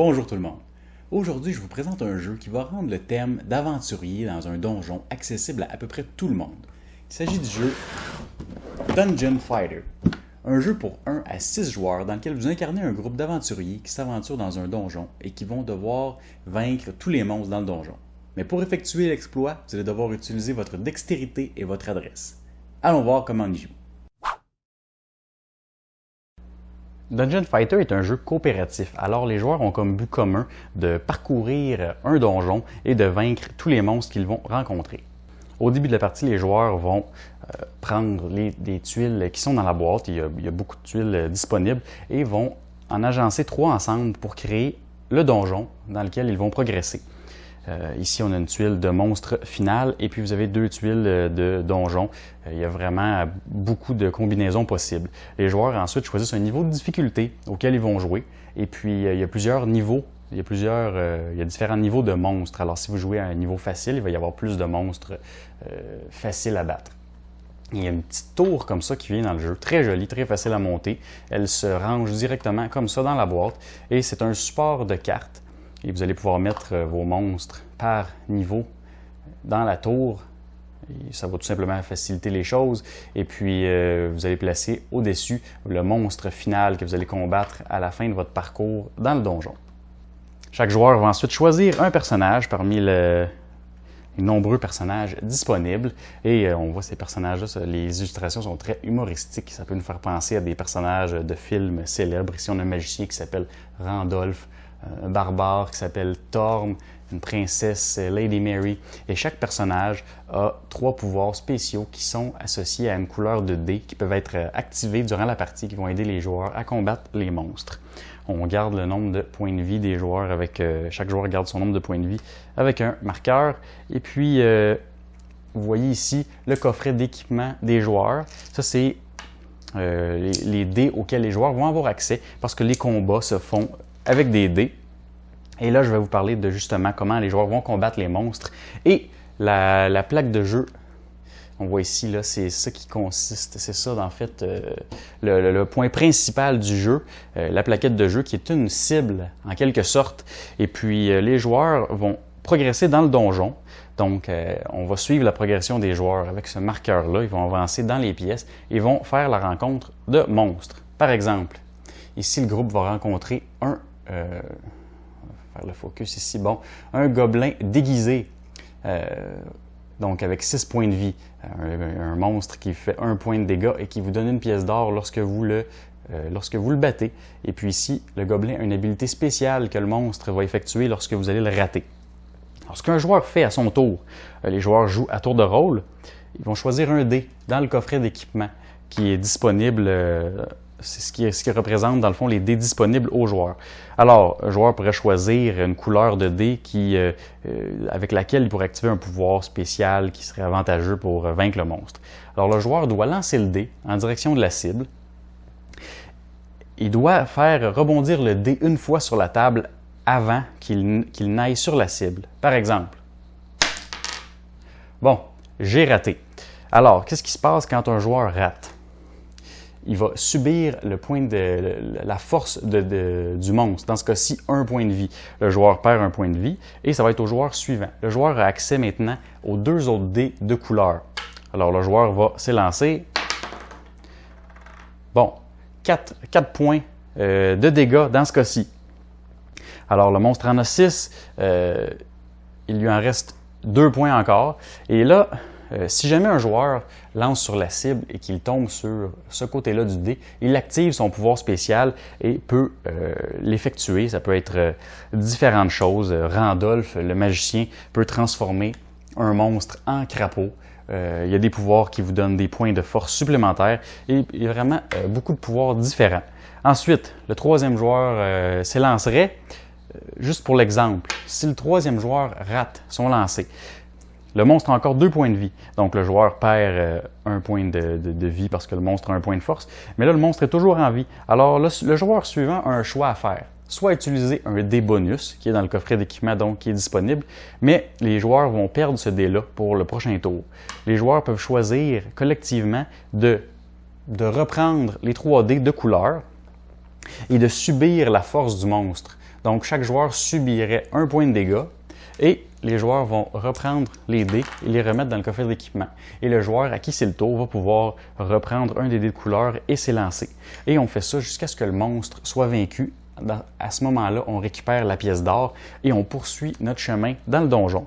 Bonjour tout le monde. Aujourd'hui, je vous présente un jeu qui va rendre le thème d'aventurier dans un donjon accessible à peu près tout le monde. Il s'agit du jeu Dungeon Fighter, un jeu pour 1 à 6 joueurs dans lequel vous incarnez un groupe d'aventuriers qui s'aventurent dans un donjon et qui vont devoir vaincre tous les monstres dans le donjon. Mais pour effectuer l'exploit, vous allez devoir utiliser votre dextérité et votre adresse. Allons voir comment on y joue. Dungeon Fighter est un jeu coopératif, alors les joueurs ont comme but commun de parcourir un donjon et de vaincre tous les monstres qu'ils vont rencontrer. Au début de la partie, les joueurs vont prendre des tuiles qui sont dans la boîte, il y a beaucoup de tuiles disponibles, et vont en agencer 3 ensemble pour créer le donjon dans lequel ils vont progresser. Ici, on a une tuile de monstre final et puis vous avez 2 tuiles de donjon. Il y a vraiment beaucoup de combinaisons possibles. Les joueurs ensuite choisissent un niveau de difficulté auquel ils vont jouer. Et puis, il y a plusieurs niveaux. Il y a différents niveaux de monstres. Alors, si vous jouez à un niveau facile, il va y avoir plus de monstres faciles à battre. Il y a une petite tour comme ça qui vient dans le jeu, très jolie, très facile à monter. Elle se range directement comme ça dans la boîte et c'est un support de cartes. Et vous allez pouvoir mettre vos monstres par niveau dans la tour. Et ça va tout simplement faciliter les choses. Et puis, vous allez placer au-dessus le monstre final que vous allez combattre à la fin de votre parcours dans le donjon. Chaque joueur va ensuite choisir un personnage parmi les nombreux personnages disponibles. Et on voit ces personnages-là, les illustrations sont très humoristiques. Ça peut nous faire penser à des personnages de films célèbres. Ici, on a un magicien qui s'appelle Randolph, un barbare qui s'appelle Thorm, une princesse Lady Mary. Et chaque personnage a 3 pouvoirs spéciaux qui sont associés à une couleur de dés qui peuvent être activés durant la partie, qui vont aider les joueurs à combattre les monstres. On garde le nombre de points de vie des joueurs avec... chaque joueur garde son nombre de points de vie avec un marqueur. Et puis, vous voyez ici le coffret d'équipement des joueurs. Ça, c'est les dés auxquels les joueurs vont avoir accès parce que les combats se font avec des dés. Et là, je vais vous parler de justement comment les joueurs vont combattre les monstres. Et la plaque de jeu, on voit ici, là, c'est ça qui consiste. C'est ça, en fait, le point principal du jeu, la plaquette de jeu qui est une cible, en quelque sorte. Et puis, les joueurs vont progresser dans le donjon. Donc, on va suivre la progression des joueurs avec ce marqueur-là. Ils vont avancer dans les pièces et vont faire la rencontre de monstres. Par exemple, ici, le groupe va rencontrer un... faire le focus ici. Bon, un gobelin déguisé, donc avec 6 points de vie. Un monstre qui fait 1 point de dégâts et qui vous donne une pièce d'or lorsque vous le battez. Et puis ici, le gobelin a une habilité spéciale que le monstre va effectuer lorsque vous allez le rater. Alors, ce qu'un joueur fait à son tour, les joueurs jouent à tour de rôle. Ils vont choisir un dé dans le coffret d'équipement qui est disponible. C'est ce qui représente, dans le fond, les dés disponibles aux joueurs. Alors, un joueur pourrait choisir une couleur de dés avec laquelle il pourrait activer un pouvoir spécial qui serait avantageux pour vaincre le monstre. Alors, le joueur doit lancer le dé en direction de la cible. Il doit faire rebondir le dé une fois sur la table avant qu'il n'aille sur la cible. Par exemple, bon, j'ai raté. Alors, qu'est-ce qui se passe quand un joueur rate? Il va subir la force du monstre. Dans ce cas-ci, 1 point de vie. Le joueur perd 1 point de vie et ça va être au joueur suivant. Le joueur a accès maintenant aux 2 autres dés de couleur. Alors, le joueur va s'élancer. Bon, 4 points de dégâts dans ce cas-ci. Alors, le monstre en a 6. Il lui en reste 2 points encore. Et là... si jamais un joueur lance sur la cible et qu'il tombe sur ce côté-là du dé, il active son pouvoir spécial et peut l'effectuer. Ça peut être différentes choses. Randolph, le magicien, peut transformer un monstre en crapaud. Il y a des pouvoirs qui vous donnent des points de force supplémentaires et il y a vraiment beaucoup de pouvoirs différents. Ensuite, le 3e joueur s'élancerait. Juste pour l'exemple, si le 3e joueur rate son lancer, le monstre a encore 2 points de vie. Donc, le joueur perd 1 point de vie parce que le monstre a 1 point de force. Mais là, le monstre est toujours en vie. Alors, le joueur suivant a un choix à faire. Soit utiliser un dé bonus, qui est dans le coffret d'équipement, donc qui est disponible, mais les joueurs vont perdre ce dé-là pour le prochain tour. Les joueurs peuvent choisir collectivement de reprendre les 3 dés de couleur et de subir la force du monstre. Donc, chaque joueur subirait 1 point de dégâts et les joueurs vont reprendre les dés et les remettre dans le coffret d'équipement. Et le joueur à qui c'est le tour va pouvoir reprendre un des dés de couleur et s'élancer. Et on fait ça jusqu'à ce que le monstre soit vaincu. À ce moment-là, on récupère la pièce d'or et on poursuit notre chemin dans le donjon.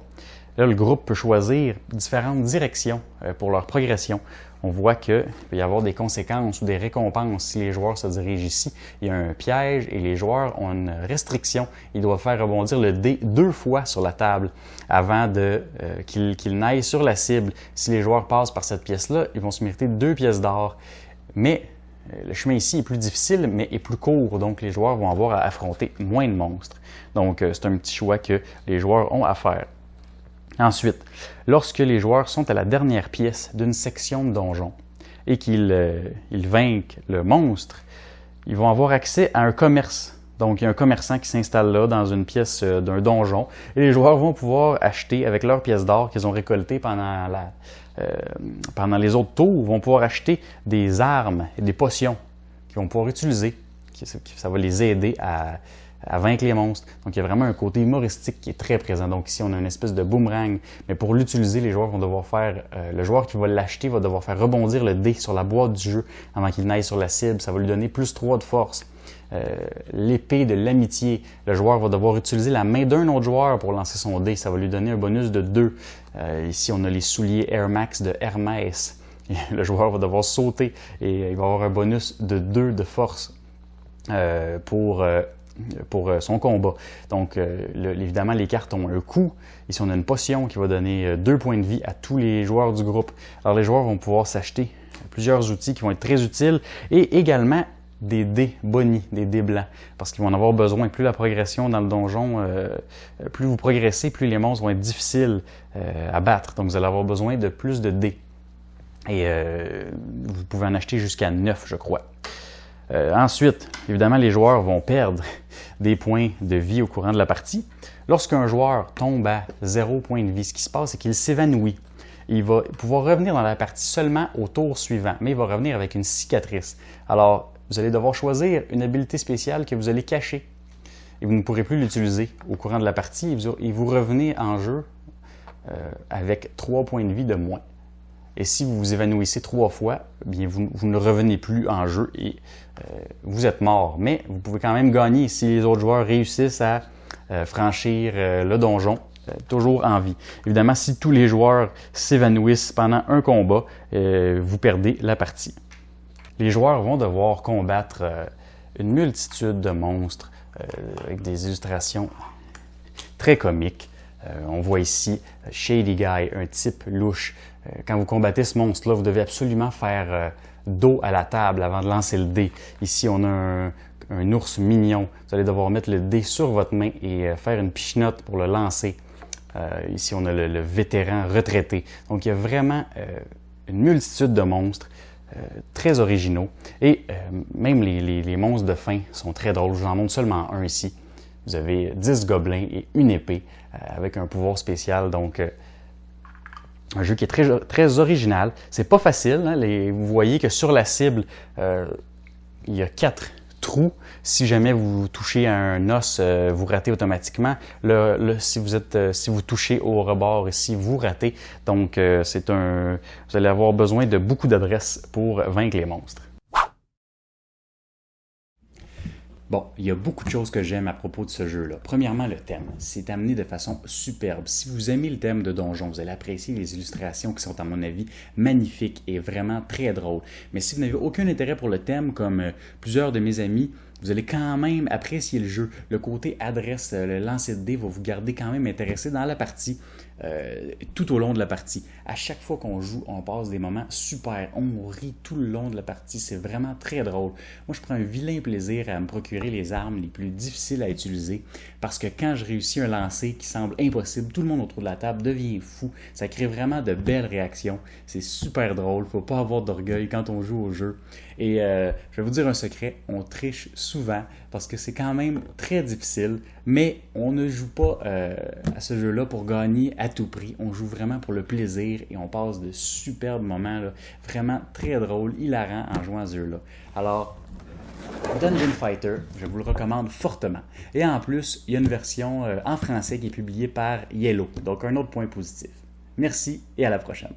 Là, le groupe peut choisir différentes directions pour leur progression. On voit qu'il peut y avoir des conséquences ou des récompenses si les joueurs se dirigent ici. Il y a un piège et les joueurs ont une restriction. Ils doivent faire rebondir le dé 2 fois sur la table avant qu'il n'aille sur la cible. Si les joueurs passent par cette pièce-là, ils vont se mériter 2 pièces d'or. Mais le chemin ici est plus difficile, mais est plus court. Donc, les joueurs vont avoir à affronter moins de monstres. Donc, c'est un petit choix que les joueurs ont à faire. Ensuite, lorsque les joueurs sont à la dernière pièce d'une section de donjon et qu'ils vainquent le monstre, ils vont avoir accès à un commerce. Donc, il y a un commerçant qui s'installe là dans une pièce d'un donjon et les joueurs vont pouvoir acheter avec leurs pièces d'or qu'ils ont récoltées pendant les autres tours, vont pouvoir acheter des armes et des potions qu'ils vont pouvoir utiliser. Ça va les aider à vaincre les monstres. Donc, il y a vraiment un côté humoristique qui est très présent. Donc, ici, on a une espèce de boomerang. Mais pour l'utiliser, les joueurs vont devoir le joueur qui va l'acheter va devoir faire rebondir le dé sur la boîte du jeu avant qu'il n'aille sur la cible. Ça va lui donner plus 3 de force. L'épée de l'amitié. Le joueur va devoir utiliser la main d'un autre joueur pour lancer son dé. Ça va lui donner un bonus de 2. Ici, on a les souliers Air Max de Hermès. Et le joueur va devoir sauter et il va avoir un bonus de 2 de force pour son combat. Donc, évidemment, les cartes ont un coût. Ici, on a une potion qui va donner 2 points de vie à tous les joueurs du groupe. Alors, les joueurs vont pouvoir s'acheter plusieurs outils qui vont être très utiles et également des dés bonus, des dés blancs, parce qu'ils vont en avoir besoin. Plus la progression dans le donjon, plus vous progressez, plus les monstres vont être difficiles à battre. Donc, vous allez avoir besoin de plus de dés. Et vous pouvez en acheter jusqu'à 9, je crois. Ensuite, évidemment, les joueurs vont perdre des points de vie au courant de la partie. Lorsqu'un joueur tombe à 0 point de vie, ce qui se passe, c'est qu'il s'évanouit. Il va pouvoir revenir dans la partie seulement au tour suivant, mais il va revenir avec une cicatrice. Alors, vous allez devoir choisir une habilité spéciale que vous allez cacher. Et vous ne pourrez plus l'utiliser au courant de la partie et vous revenez en jeu avec 3 points de vie de moins. Et si vous vous évanouissez 3 fois, bien vous ne revenez plus en jeu et vous êtes mort. Mais vous pouvez quand même gagner si les autres joueurs réussissent à franchir le donjon, toujours en vie. Évidemment, si tous les joueurs s'évanouissent pendant un combat, vous perdez la partie. Les joueurs vont devoir combattre une multitude de monstres avec des illustrations très comiques. On voit ici Shady Guy, un type louche. Quand vous combattez ce monstre-là, vous devez absolument faire dos à la table avant de lancer le dé. Ici, on a un ours mignon. Vous allez devoir mettre le dé sur votre main et faire une pichenote pour le lancer. Ici, on a le vétéran retraité. Donc, il y a vraiment une multitude de monstres très originaux. Et même les monstres de fin sont très drôles. Je vous en montre seulement un ici. Vous avez 10 gobelins et une épée avec un pouvoir spécial. Donc, un jeu qui est très, très original. C'est pas facile. Hein? Vous voyez que sur la cible, il y a 4 trous. Si jamais vous touchez à un os, vous ratez automatiquement. Si vous touchez au rebord ici, vous ratez. Donc, vous allez avoir besoin de beaucoup d'adresses pour vaincre les monstres. Bon, il y a beaucoup de choses que j'aime à propos de ce jeu-là. Premièrement, le thème. C'est amené de façon superbe. Si vous aimez le thème de donjon, vous allez apprécier les illustrations qui sont, à mon avis, magnifiques et vraiment très drôles. Mais si vous n'avez aucun intérêt pour le thème, comme plusieurs de mes amis, vous allez quand même apprécier le jeu. Le côté adresse, le lancer de dés va vous garder quand même intéressé dans la partie, tout au long de la partie. À chaque fois qu'on joue, on passe des moments super. On rit tout le long de la partie. C'est vraiment très drôle. Moi, je prends un vilain plaisir à me procurer les armes les plus difficiles à utiliser parce que quand je réussis un lancer qui semble impossible, tout le monde autour de la table devient fou. Ça crée vraiment de belles réactions. C'est super drôle. Faut pas avoir d'orgueil quand on joue au jeu. Et je vais vous dire un secret, on triche souvent parce que c'est quand même très difficile, mais on ne joue pas à ce jeu-là pour gagner à tout prix. On joue vraiment pour le plaisir et on passe de superbes moments, là, vraiment très drôles, hilarants en jouant à ce jeu-là. Alors, Dungeon Fighter, je vous le recommande fortement. Et en plus, il y a une version en français qui est publiée par Yellow, donc un autre point positif. Merci et à la prochaine.